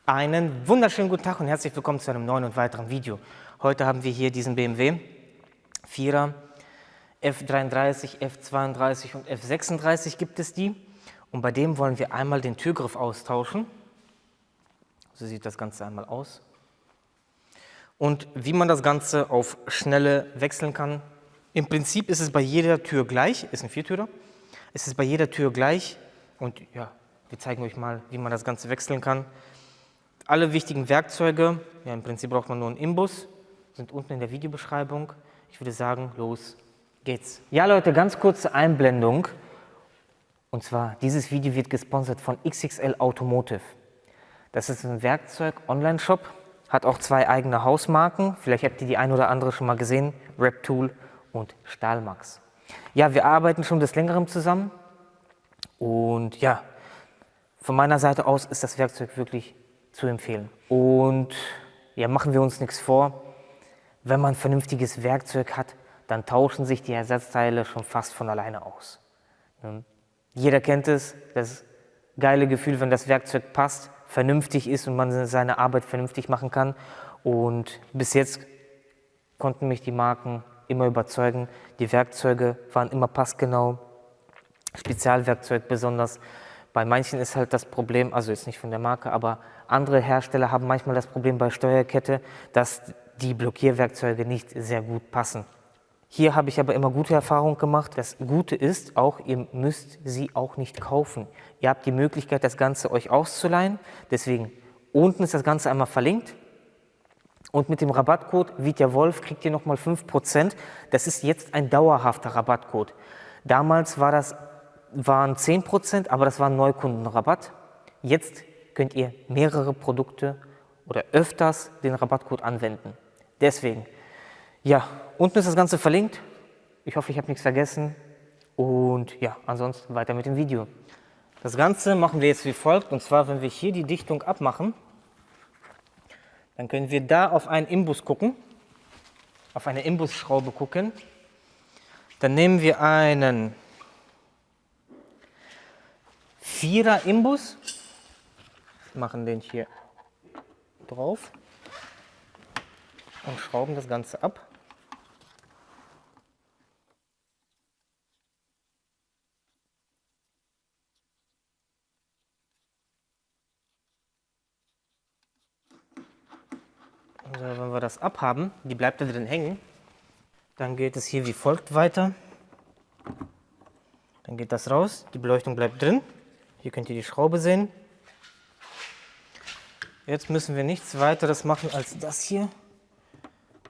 Einen wunderschönen guten Tag und herzlich willkommen zu einem neuen und weiteren Video. Heute haben wir hier diesen BMW 4er, F33, F32 und F36 gibt es die. Und bei dem wollen wir einmal den Türgriff austauschen. So sieht das Ganze einmal aus. Und wie man das Ganze auf Schnelle wechseln kann. Im Prinzip ist es bei jeder Tür gleich, ist ein Viertürer. Es ist bei jeder Tür gleich und ja, wir zeigen euch mal, wie man das Ganze wechseln kann. Alle wichtigen Werkzeuge, ja im Prinzip braucht man nur einen Imbus, sind unten in der Videobeschreibung. Ich würde sagen, los geht's. Ja Leute, ganz kurze Einblendung. Und zwar, dieses Video wird gesponsert von XXL Automotive. Das ist ein Werkzeug-Online-Shop, hat auch zwei eigene Hausmarken. Vielleicht habt ihr die ein oder andere schon mal gesehen, Reptool und Stahlmax. Ja, wir arbeiten schon des Längeren zusammen. Und ja, von meiner Seite aus ist das Werkzeug wirklich zu empfehlen. Und ja, machen wir uns nichts vor, wenn man ein vernünftiges Werkzeug hat, dann tauschen sich die Ersatzteile schon fast von alleine aus. Jeder kennt es, das geile Gefühl, wenn das Werkzeug passt, vernünftig ist und man seine Arbeit vernünftig machen kann. Und bis jetzt konnten mich die Marken immer überzeugen. Die Werkzeuge waren immer passgenau, Spezialwerkzeug besonders. Bei manchen ist halt das Problem, also jetzt nicht von der Marke, aber andere Hersteller haben manchmal das Problem bei Steuerkette, dass die Blockierwerkzeuge nicht sehr gut passen. Hier habe ich aber immer gute Erfahrungen gemacht. Das Gute ist auch, ihr müsst sie auch nicht kaufen. Ihr habt die Möglichkeit, das Ganze euch auszuleihen. Deswegen, unten ist das Ganze einmal verlinkt. Und mit dem Rabattcode VITYAWOLF kriegt ihr nochmal 5%. Das ist jetzt ein dauerhafter Rabattcode. Damals waren 10%, aber das war ein Neukundenrabatt. Jetzt könnt ihr mehrere Produkte oder öfters den Rabattcode anwenden. Deswegen, ja, unten ist das Ganze verlinkt. Ich hoffe, ich habe nichts vergessen. Und ja, ansonsten weiter mit dem Video. Das Ganze machen wir jetzt wie folgt. Und zwar, wenn wir hier die Dichtung abmachen, dann können wir da auf einen Imbus gucken, auf eine Imbusschraube gucken. Dann nehmen wir einen 4er Imbus, machen den hier drauf und schrauben das Ganze ab. Also wenn wir das abhaben, die bleibt da drin hängen, dann geht es hier wie folgt weiter. Dann geht das raus, die Beleuchtung bleibt drin. Hier könnt ihr die Schraube sehen. Jetzt müssen wir nichts weiteres machen als das hier.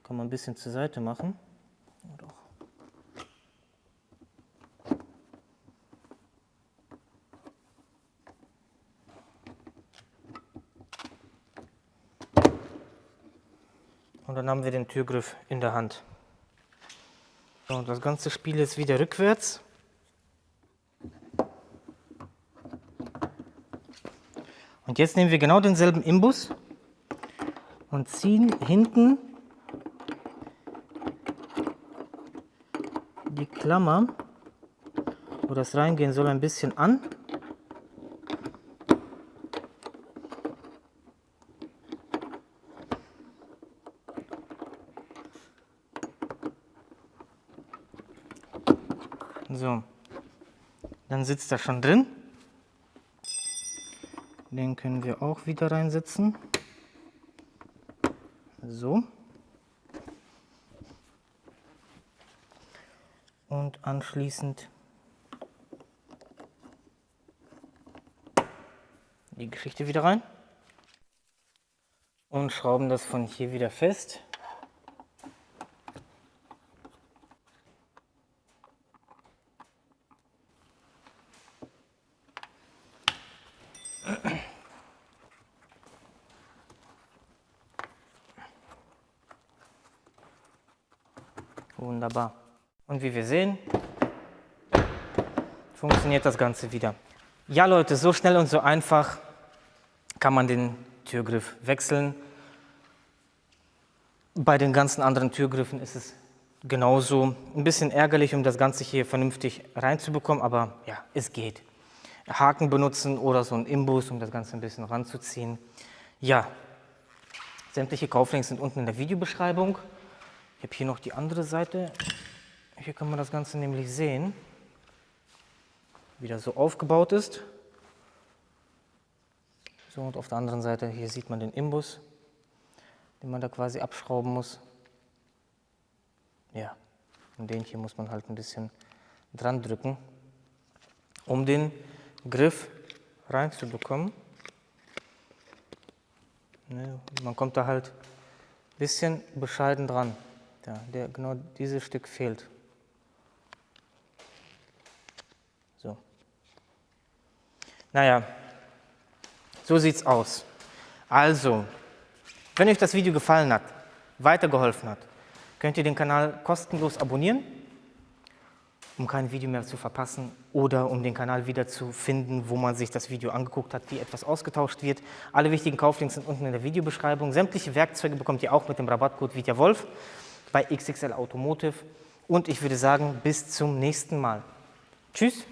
Kann man ein bisschen zur Seite machen. Und dann haben wir den Türgriff in der Hand. So, und das ganze Spiel jetzt wieder rückwärts. Und jetzt nehmen wir genau denselben Imbus und ziehen hinten die Klammer, wo das reingehen soll, ein bisschen an. So, dann sitzt er schon drin. Den können wir auch wieder reinsetzen. So. Und anschließend die Geschichte wieder rein. Und schrauben das von hier wieder fest. Wunderbar. Und wie wir sehen, funktioniert das Ganze wieder. Ja Leute, so schnell und so einfach kann man den Türgriff wechseln. Bei den ganzen anderen Türgriffen ist es genauso. Ein bisschen ärgerlich, um das Ganze hier vernünftig reinzubekommen, aber ja, es geht. Haken benutzen oder so einen Imbus, um das Ganze ein bisschen ranzuziehen. Ja, sämtliche Kauflinks sind unten in der Videobeschreibung. Ich habe hier noch die andere Seite. Hier kann man das Ganze nämlich sehen, wie das so aufgebaut ist. So, und auf der anderen Seite, hier sieht man den Imbus, den man da quasi abschrauben muss. Ja, und den hier muss man halt ein bisschen dran drücken, um den Griff reinzubekommen. Ne, man kommt da halt ein bisschen bescheiden dran. Ja, genau dieses Stück fehlt. So. Naja, so sieht's aus. Also, wenn euch das Video gefallen hat, weitergeholfen hat, könnt ihr den Kanal kostenlos abonnieren, um kein Video mehr zu verpassen oder um den Kanal wieder zu finden, wo man sich das Video angeguckt hat, wie etwas ausgetauscht wird. Alle wichtigen Kauflinks sind unten in der Videobeschreibung. Sämtliche Werkzeuge bekommt ihr auch mit dem Rabattcode VITYAWOLF bei XXL Automotive. Und ich würde sagen, bis zum nächsten Mal. Tschüss!